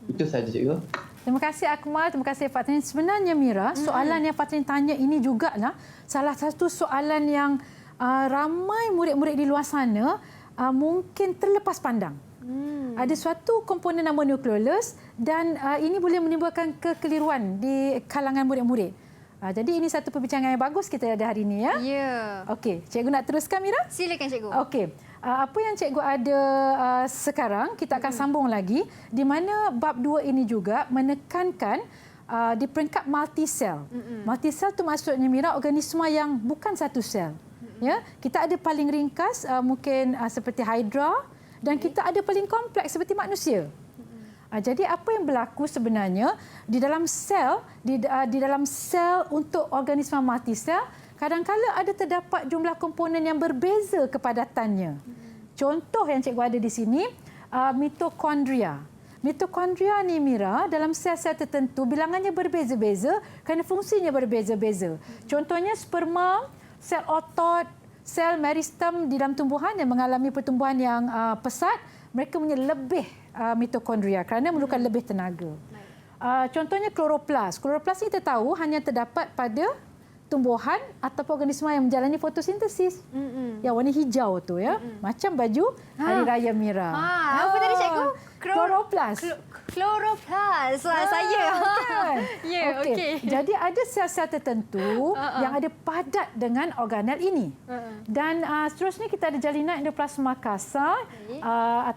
Itu saja cikgu. Terima kasih Akmal, terima kasih Fatrin. Sebenarnya Mira, soalan yang Fatrin tanya ini jugalah salah satu soalan yang ramai murid-murid di luar sana mungkin terlepas pandang. Ada suatu komponen nama nukleolus dan ini boleh menimbulkan kekeliruan di kalangan murid-murid. Jadi ini satu perbincangan yang bagus kita ada hari ini ya. Ya. Okey, cikgu nak teruskan Mira? Silakan cikgu. Okey. Apa yang cikgu ada sekarang kita akan sambung lagi di mana bab 2 ini juga menekankan di peringkat multisel. Multisel tu maksudnya Mira organisma yang bukan satu sel. Ya, kita ada paling ringkas mungkin seperti hydra dan kita ada paling kompleks seperti manusia. Jadi apa yang berlaku sebenarnya di dalam sel di dalam sel untuk organisma multisel kadang-kala ada terdapat jumlah komponen yang berbeza kepadatannya. Contoh yang cikgu ada di sini mitokondria. Mitokondria ni Mira dalam sel-sel tertentu bilangannya berbeza-beza kerana fungsinya berbeza-beza. Contohnya sperma, sel otot, sel meristem di dalam tumbuhan yang mengalami pertumbuhan yang pesat, mereka punya lebih mitokondria kerana memerlukan lebih tenaga. Contohnya kloroplas. Kloroplas ni kita tahu hanya terdapat pada tumbuhan atau organisma yang menjalani fotosintesis. Yang warna hijau tu ya. Macam baju Hari Raya Mira. Apa tadi cikgu? Kloroplas. Kloroplas. Saya. Kan? Ya, okey. Jadi ada sel-sel tertentu yang ada padat dengan organel ini. Dan seterusnya kita ada jalina endoplasma kasar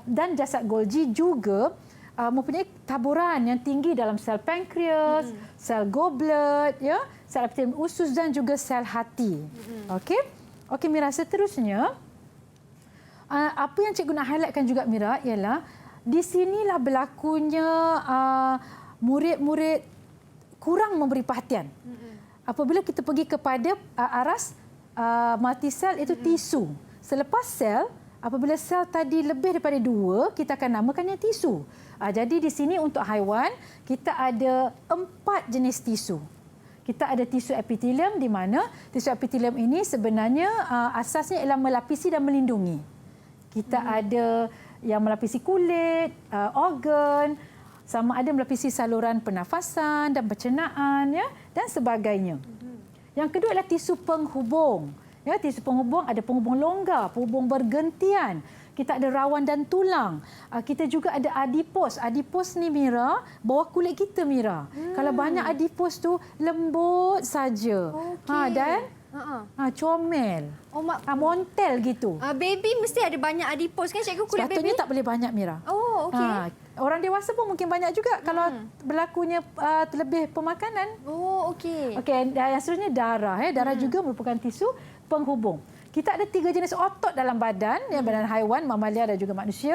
dan jasad Golgi juga mempunyai taburan yang tinggi dalam sel pankreas, sel goblet, ya, sel epitelium usus dan juga sel hati. Okey. Okey Mira, seterusnya apa yang cikgu nak highlightkan juga Mira ialah di sinilah berlakunya murid-murid kurang memberi perhatian. Apabila kita pergi kepada aras multisel itu tisu. Selepas sel, apabila sel tadi lebih daripada 2, kita akan namakannya tisu. Jadi di sini untuk haiwan, kita ada 4 jenis tisu. Kita ada tisu epitelium di mana tisu epitelium ini sebenarnya asasnya ialah melapisi dan melindungi. Kita ada yang melapisi kulit, organ, sama ada melapisi saluran pernafasan dan pencernaan ya, dan sebagainya. Yang kedua adalah tisu penghubung. Ya, tisu penghubung ada penghubung longgar, penghubung bergentian. Kita ada rawan dan tulang. Kita juga ada adipos. Adipos ni Mira, bawah kulit kita Mira. Kalau banyak adipos tu lembut saja. Dan comel. Montel gitu. Baby mesti ada banyak adipos kan cikgu kulit baby? Sepatutnya tak boleh banyak Mira. Oh, okey. Orang dewasa pun mungkin banyak juga kalau berlakunya terlebih pemakanan. Oh, okey. Okey, yang seterusnya darah. Darah juga merupakan tisu penghubung. Kita ada 3 jenis otot dalam badan, badan haiwan, mamalia dan juga manusia.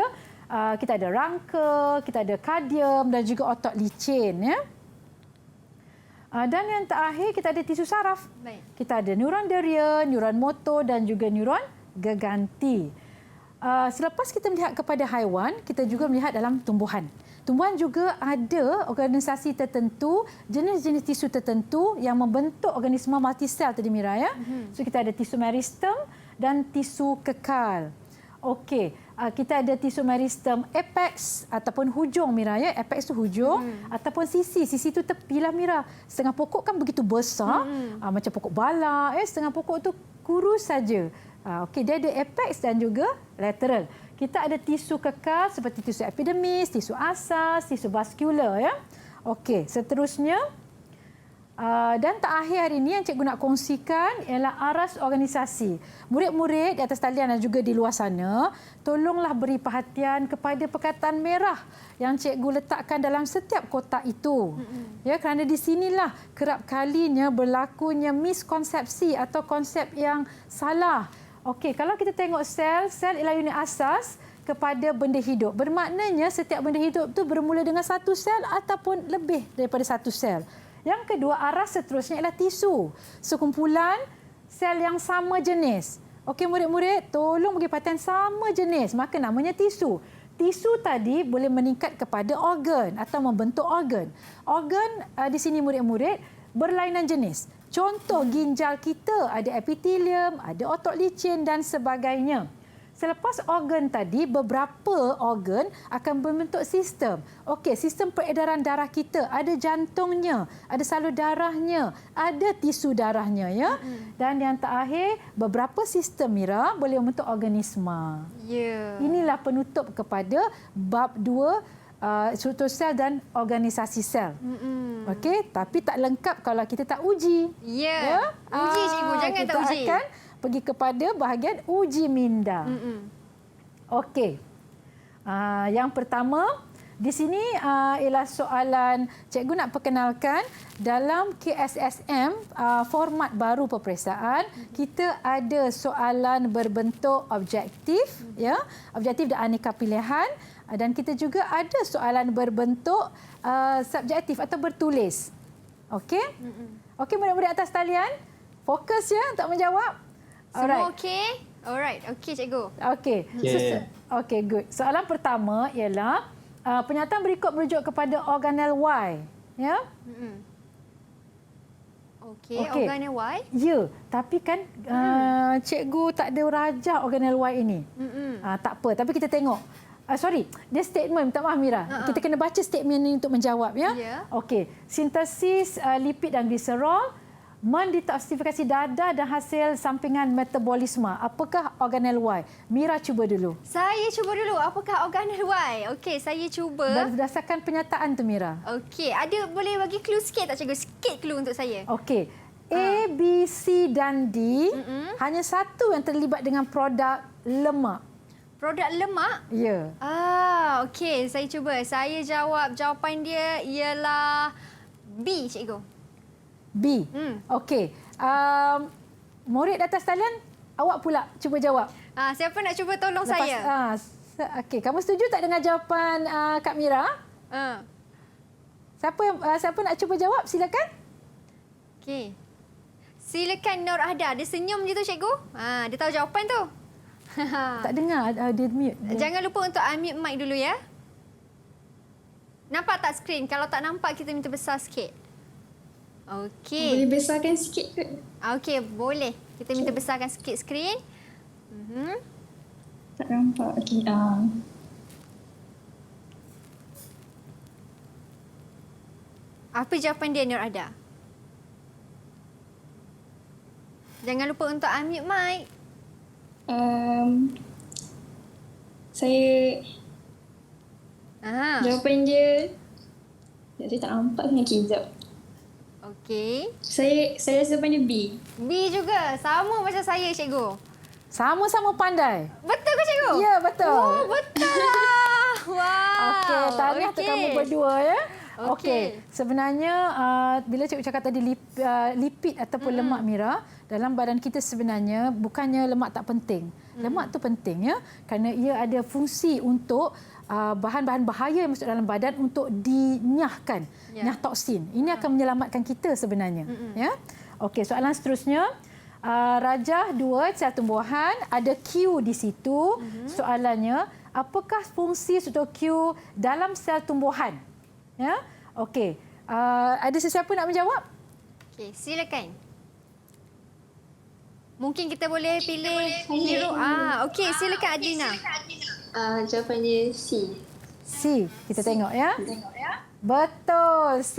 Kita ada rangka, kita ada kardium dan juga otot licin. Ya. Dan yang terakhir kita ada tisu saraf. Baik. Kita ada neuron derian, neuron motor dan juga neuron geganti. Selepas kita melihat kepada haiwan, kita juga melihat dalam tumbuhan. Tumbuhan juga ada organisasi tertentu, jenis-jenis tisu tertentu yang membentuk organisma multisel tadi Mira ya. So kita ada tisu meristem dan tisu kekal. Okey, kita ada tisu meristem apex ataupun hujung Mira ya. Apex tu hujung ataupun sisi. Sisi tu tepilah Mira. Setengah pokok kan begitu besar, macam pokok bala, setengah pokok tu kurus saja. Okey, dia ada apex dan juga lateral. Kita ada tisu kekal seperti tisu epidermis, tisu asas, tisu vaskular ya. Okey, seterusnya Dan terakhir hari ini yang cikgu nak kongsikan ialah aras organisasi. Murid-murid di atas talian dan juga di luar sana, tolonglah beri perhatian kepada perkataan merah yang cikgu letakkan dalam setiap kotak itu. Ya, kerana di sinilah kerap kalinya berlakunya miskonsepsi atau konsep yang salah. Okey, kalau kita tengok sel ialah unit asas kepada benda hidup. Bermaknanya setiap benda hidup itu bermula dengan satu sel ataupun lebih daripada satu sel. Yang kedua, aras seterusnya ialah tisu. Sekumpulan sel yang sama jenis. Okey murid-murid, tolong bagi perhatian sama jenis. Maka namanya tisu. Tisu tadi boleh meningkat kepada organ atau membentuk organ. Organ di sini murid-murid berlainan jenis. Contoh ginjal kita ada epitelium, ada otot licin dan sebagainya. Selepas organ tadi, beberapa organ akan membentuk sistem. Okey, sistem peredaran darah kita ada jantungnya, ada salur darahnya, ada tisu darahnya ya. Dan yang terakhir, beberapa sistem Mira boleh membentuk organisma. Inilah penutup kepada bab 2 struktur sel dan organisasi sel. Okey, tapi tak lengkap kalau kita tak uji. Ya. Uji cikgu, jangan tak uji. Kita akan pergi kepada bahagian uji minda. Okey. Yang pertama, di sini ialah soalan cikgu nak perkenalkan dalam KSSM format baru peperiksaan, kita ada soalan berbentuk objektif ya, objektif dan aneka pilihan, dan kita juga ada soalan berbentuk subjektif atau bertulis. Okey? Okey murid-murid atas talian, fokus ya untuk menjawab. Semua okey? Alright. Okey cikgu. Okey. Okey, good. Soalan pertama ialah pernyataan berikut merujuk kepada organel Y. Ya? Okey, organel Y? Ya, tapi kan cikgu tak ada rajah organel Y ini. Tak apa, tapi kita tengok. Dia statement. Minta maaf Mira. Kita kena baca statement ini untuk menjawab ya. Okey, sintesis lipid dan gliserol mendetoksifikasi darah dan hasil sampingan metabolisme. Apakah organel Y? Mira cuba dulu. Saya cuba dulu. Apakah organel Y? Okey, saya cuba. Berdasarkan pernyataan tu Mira. Okey, ada boleh bagi clue sikit tak cikgu? Sikit clue untuk saya. Okey. A, B, C dan D hanya satu yang terlibat dengan produk lemak. Produk lemak? Ya. Okey, saya cuba. Saya jawab jawapan dia ialah B, cikgu. B. Okey. Murid atas talian, awak pula cuba jawab. Siapa nak cuba tolong saya? Okey, kamu setuju tak dengan jawapan Kak Mira? Siapa nak cuba jawab? Silakan. Okey. Silakan Nur Ahda. Dia senyum je tu cikgu. Dia tahu jawapan tu. Tak dengar, dia mute. Jangan lupa untuk unmute mic dulu ya. Nampak tak skrin? Kalau tak nampak, kita minta besar sikit. Okey. Boleh besarkan sikit ke? Okey, boleh. Kita minta besarkan sikit skrin. Tak nampak. Okey. Apa jawapan dia, Nur Ada? Jangan lupa untuk unmute mic. Saya... Jawapan dia... Saya tak nampak dengan kejap. Okey. Saya rasa jawapan dia B. B juga. Sama macam saya, cikgu. Sama-sama pandai. Betul ke, cikgu? Ya, betul. Oh, betul lah. Wow. Okey, tahniah untuk kamu berdua ya. Okey. Sebenarnya bila cikgu cakap tadi lipid ataupun lemak Mira, dalam badan kita sebenarnya bukannya lemak tak penting. Lemak tu penting ya, kerana ia ada fungsi untuk bahan-bahan bahaya yang masuk dalam badan untuk dinyahkan, nyah toksin. Ini akan menyelamatkan kita sebenarnya. Ya. Okey, soalan seterusnya. Rajah 2 sel tumbuhan, ada Q di situ. Soalannya, apakah fungsi struktur Q dalam sel tumbuhan? Ya. Okey. Ada sesiapa nak menjawab? Okey, silakan. Mungkin kita boleh pilih hero. Okey, silakan Adina. Jawapan dia C. C. Kita tengok ya. Betul, C.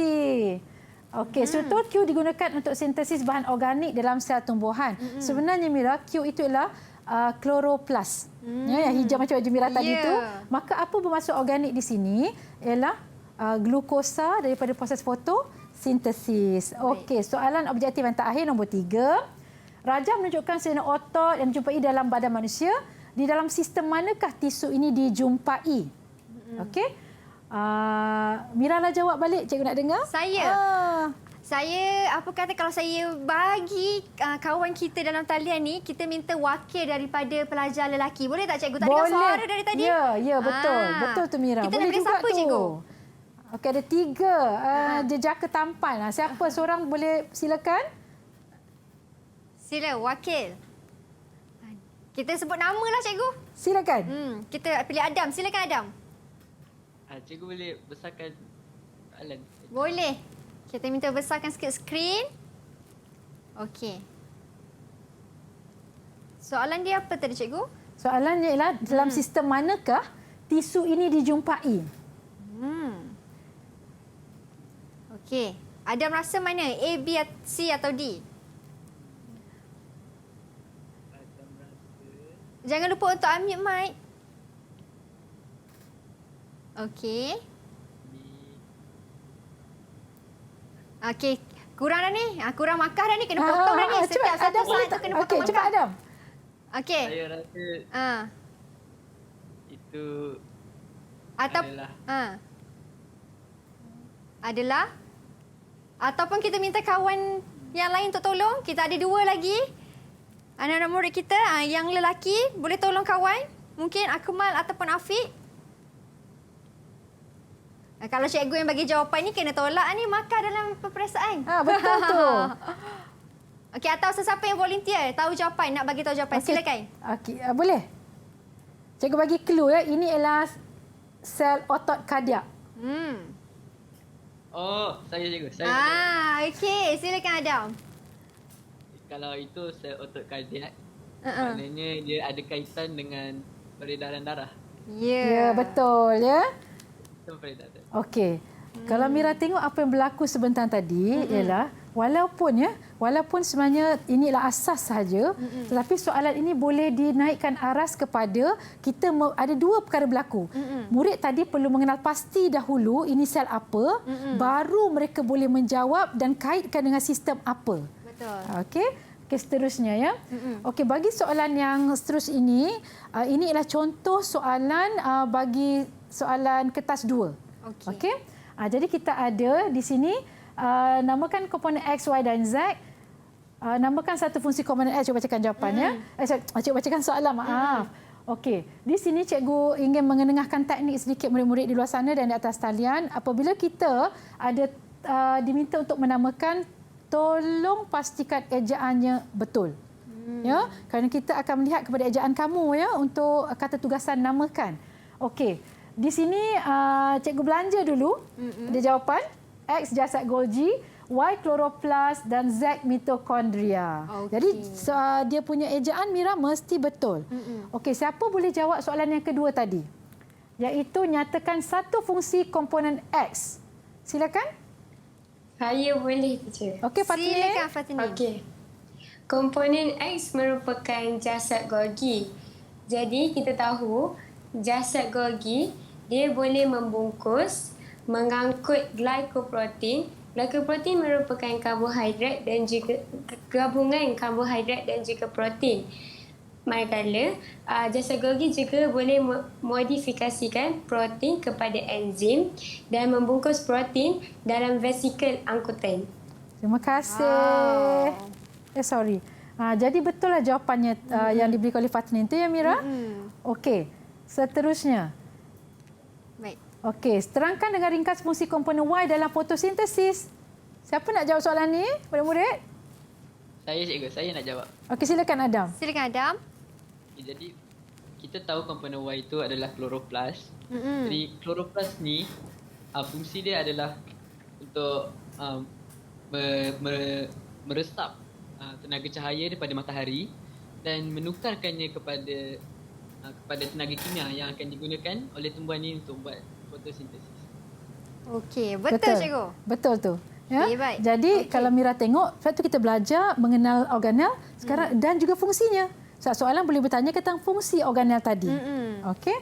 Okey, struktur Q digunakan untuk sintesis bahan organik dalam sel tumbuhan. Sebenarnya Mira, Q itu ialah kloroplas. Ya, yang hijau macam baju Mira tadi tu. Maka apa bermaksud organik di sini ialah glukosa daripada proses fotosintesis. Okey, soalan objektif yang terakhir nombor 3. Rajah menunjukkan selena otot yang dijumpai dalam badan manusia. Di dalam sistem manakah tisu ini dijumpai? Okey. Mira lah jawab balik, cikgu nak dengar. Saya apa kata kalau saya bagi kawan kita dalam talian ni, kita minta wakil daripada pelajar lelaki. Boleh tak cikgu? Tak dengar suara dari tadi? Ya, betul. Betul tu Mira. Kita boleh nak pilih juga siapa, tu. cikgu? Okey, ada 3 jejaka tampan. Siapa seorang boleh silakan? Sila, wakil. Kita sebut nama lah cikgu. Silakan. Kita pilih Adam. Silakan Adam. Cikgu boleh besarkan soalan? Boleh. Kita minta besarkan sikit skrin. Okey. Soalan dia apa tadi cikgu? Soalannya ialah dalam sistem manakah tisu ini dijumpai? Okey. Adam rasa mana? A, B, C atau D? Jangan lupa untuk unmute mic. Okey. Okey. Kurang dah ni. Kurang markah dah ni. Kena potong dah ni. Setiap satu saat tu kena potong markah. Cepat Adam. Okey. Saya rasa itu adalah ataupun kita minta kawan yang lain untuk tolong. Kita ada 2 lagi. Anak-anak murid kita yang lelaki boleh tolong kawan. Mungkin Akmal ataupun Afiq. Kalau cikgu yang bagi jawapan ni kena tolak ni markah dalam peperiksaan. Betul tu. Okey, atau sesiapa yang volunteer tahu jawapan, nak bagi tahu jawapan. Silakan. Okey, boleh. Cikgu bagi clue ya. Ini ialah sel otot kardiak. Oh, saya cikgu. Okey, silakan Adam. Kalau itu sel otot kardiak, maknanya dia ada kaitan dengan peredaran darah. Ya, betul ya. Peredaran. Okey. Kalau Mira tengok apa yang berlaku sebentar tadi ialah walaupun sebenarnya inilah asas sahaja, tetapi soalan ini boleh dinaikkan aras kepada kita ada 2 perkara berlaku. Murid tadi perlu mengenal pasti dahulu ini sel apa, baru mereka boleh menjawab dan kaitkan dengan sistem apa. Betul. Okey. Okey, seterusnya ya. Okey, bagi soalan yang seterus ini ialah contoh soalan bagi soalan kertas 2. Okey. Jadi kita ada di sini namakan komponen X, Y dan Z. Namakan satu fungsi komponen X. Cuba bacakan jawapannya. Cikgu bacakan soalan, maaf. Okey. Di sini cikgu ingin mengenengahkan teknik sedikit murid-murid di luar sana dan di atas talian. Apabila kita ada diminta untuk menamakan, tolong pastikan ejaannya betul. Ya, kerana kita akan melihat kepada ejaan kamu ya untuk kata tugasan namakan. Okey. Di sini cikgu belanja dulu. Ada jawapan. X jasad Golgi, Y kloroplas dan Z mitokondria. Jadi dia punya ejaan Mira mesti betul. Okey, siapa boleh jawab soalan yang kedua tadi? Iaitu nyatakan satu fungsi komponen X. Silakan. Saya boleh, teacher. Okey, Fatini. Silakan, Fatini. Okey. Komponen X merupakan jasad Golgi. Jadi kita tahu jasad Golgi dia boleh membungkus, mengangkut glycoprotein. Glycoprotein merupakan karbohidrat dan juga gabungan karbohidrat dan juga protein. Manakala jasad Golgi juga boleh modifikasikan protein kepada enzim dan membungkus protein dalam vesikel angkutan. Terima kasih. Jadi betul lah jawapannya yang diberikan oleh Fatini itu ya Mira? Okey. Seterusnya. Baik. Okey, terangkan dengan ringkas fungsi komponen Y dalam fotosintesis. Siapa nak jawab soalan ni? Murid-murid? Saya cikgu, saya nak jawab. Okey, silakan Adam. Silakan Adam. Jadi kita tahu komponen Y itu adalah kloroplas. Jadi kloroplas ni fungsi dia adalah untuk meresap tenaga cahaya daripada matahari dan menukarkannya kepada tenaga kimia yang akan digunakan oleh tumbuhan ini untuk buat fotosintesis. Okey, betul cikgu. Betul tu. Ya. Okay, baik. Jadi kalau Mira tengok, waktu kita belajar mengenal organel sekarang dan juga fungsinya. Soalan boleh bertanya tentang fungsi organel tadi. Okey.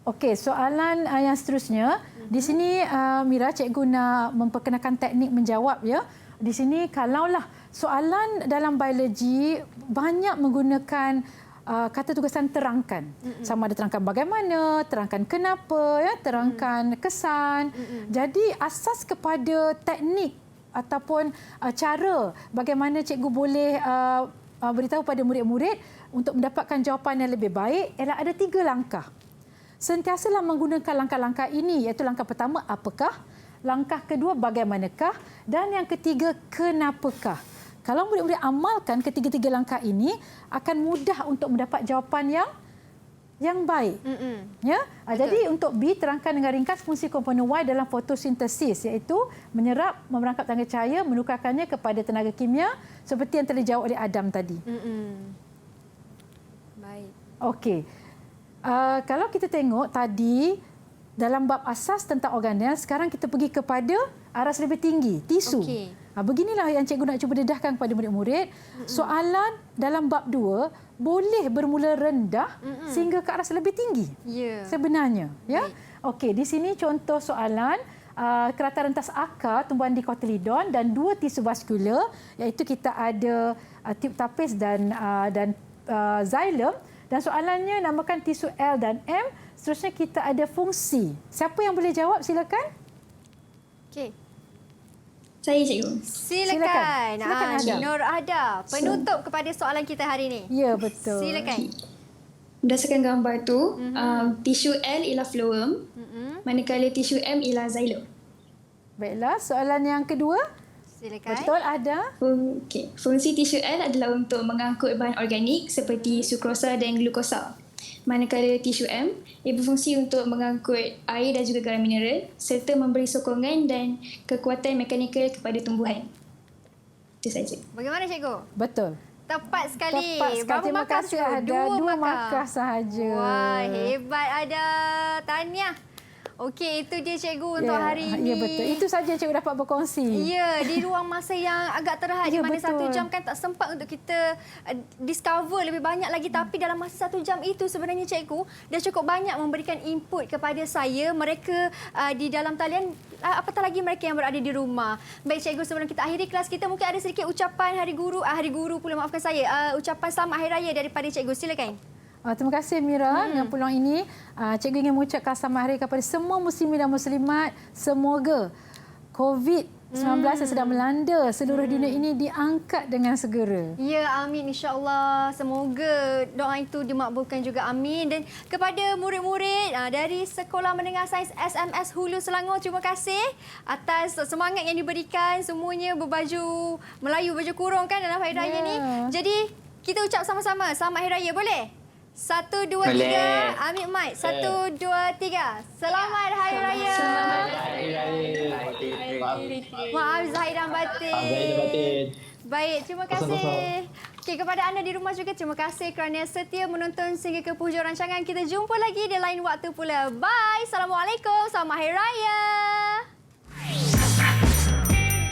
Okey, soalan yang seterusnya. Di sini Mira, cikgu nak memperkenalkan teknik menjawab ya. Di sini kalaulah soalan dalam biologi banyak menggunakan kata tugasan terangkan. Sama ada terangkan bagaimana, terangkan kenapa, ya, terangkan kesan. Jadi asas kepada teknik ataupun cara bagaimana cikgu boleh beritahu pada murid-murid untuk mendapatkan jawapan yang lebih baik ialah ada 3 langkah. Sentiasalah menggunakan langkah-langkah ini, iaitu langkah pertama apakah, langkah kedua bagaimanakah dan yang ketiga kenapakah. Kalau murid-murid amalkan ketiga-tiga langkah ini akan mudah untuk mendapat jawapan yang baik. Ya. Jadi untuk B, terangkan dengan ringkas fungsi komponen Y dalam fotosintesis, iaitu menyerap, memerangkap tenaga cahaya, menukarkannya kepada tenaga kimia seperti yang telah dijawab oleh Adam tadi. Baik. Okey. Kalau kita tengok tadi dalam bab asas tentang organel, sekarang kita pergi kepada aras lebih tinggi, tisu. Okay. Beginilah yang cikgu nak cuba dedahkan kepada murid-murid. Soalan dalam bab 2 boleh bermula rendah sehingga ke aras lebih tinggi. Sebenarnya, ya. Okey, di sini contoh soalan kerata rentas akar tumbuhan dikotiledon dan 2 tisu vaskular, iaitu kita ada tube tapis dan xylem. Dan soalannya namakan tisu L dan M. Seterusnya kita ada fungsi. Siapa yang boleh jawab? Silakan. Okey. Saya, cikgu. Silakan. Ada. Nur Ada, penutup kepada soalan kita hari ini. Ya, betul. Silakan. Berdasarkan gambar tu, tisu L ialah phloem, manakala tisu M ialah xylem. Baiklah, soalan yang kedua. Silakan. Betul, ada. Okey. Fungsi tisu L adalah untuk mengangkut bahan organik seperti sukrosa dan glukosa. Manakala tisu M ia berfungsi untuk mengangkut air dan juga garam mineral serta memberi sokongan dan kekuatan mekanikal kepada tumbuhan. Itu saja. Bagaimana cikgu? Betul. Tepat sekali. Tepat sekali. Terima kasih. Ada 2 markah sahaja. Wah, hebat ada. Tahniah. Okey, itu dia cikgu untuk hari ini. Ya, betul. Itu saja cikgu dapat berkongsi. Ya, di ruang masa yang agak terhad, di mana 1 jam kan tak sempat untuk kita discover lebih banyak lagi. Tapi dalam masa 1 jam itu sebenarnya cikgu dah cukup banyak memberikan input kepada saya. Mereka di dalam talian, apatah lagi mereka yang berada di rumah. Baik cikgu, sebelum kita akhiri kelas kita, mungkin ada sedikit ucapan hari guru pula, maafkan saya. Ucapan selamat Hari Raya daripada cikgu. Silakan. Terima kasih Mira dengan peluang ini. Cikgu ingin mengucapkan selamat hari kepada semua muslimin dan muslimat. Semoga COVID-19 yang sedang melanda seluruh dunia ini diangkat dengan segera. Ya, amin insya-Allah. Semoga doa itu dimakbulkan juga, amin. Dan kepada murid-murid dari Sekolah Menengah Sains SMS Hulu Selangor, terima kasih atas semangat yang diberikan. Semuanya berbaju Melayu, baju kurung kan dalam Hari Raya ni. Jadi kita ucap sama-sama selamat Hari Raya, boleh? 1, 2, 3. Ambil mic. 1, 2, 3. Selamat Hari Raya. Selamat Hari Raya. Maaf zahir dan batin. Baik, terima kasih. Okey, kepada anda di rumah juga terima kasih kerana setia menonton sehingga ke penghujung rancangan. Kita jumpa lagi di lain waktu pula. Bye. Assalamualaikum. Selamat Hari Raya.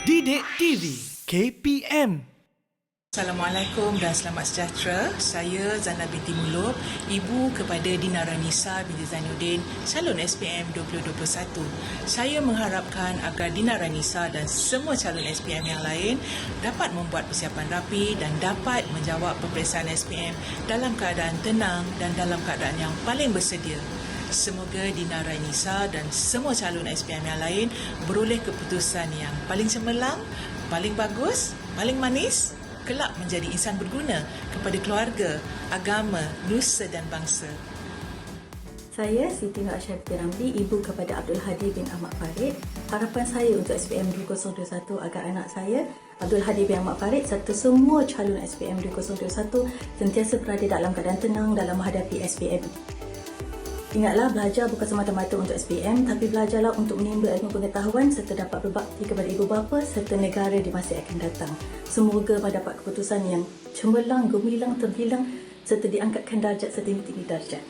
Didik TV KPM. Assalamualaikum dan selamat sejahtera. Saya Zana binti Mulub, ibu kepada Dina Ranisa binti Zainuddin, calon SPM 2021. Saya mengharapkan agar Dina Ranisa dan semua calon SPM yang lain dapat membuat persiapan rapi dan dapat menjawab peperiksaan SPM dalam keadaan tenang dan dalam keadaan yang paling bersedia. Semoga Dina Ranisa dan semua calon SPM yang lain beroleh keputusan yang paling cemerlang, paling bagus, paling manis, kelak menjadi insan berguna kepada keluarga, agama, nusa dan bangsa. Saya Siti Nur Asyafie Ramli, ibu kepada Abdul Hadi bin Ahmad Farid. Harapan saya untuk SPM 2021 agar anak saya, Abdul Hadi bin Ahmad Farid serta semua calon SPM 2021 sentiasa berada dalam keadaan tenang dalam menghadapi SPM. Ingatlah, belajar bukan semata-mata untuk SPM, tapi belajarlah untuk menimba ilmu pengetahuan serta dapat berbakti kepada ibu bapa serta negara di masa akan datang. Semoga mendapat keputusan yang cemerlang, gemilang, terbilang serta diangkatkan darjat setinggi-tinggi darjat.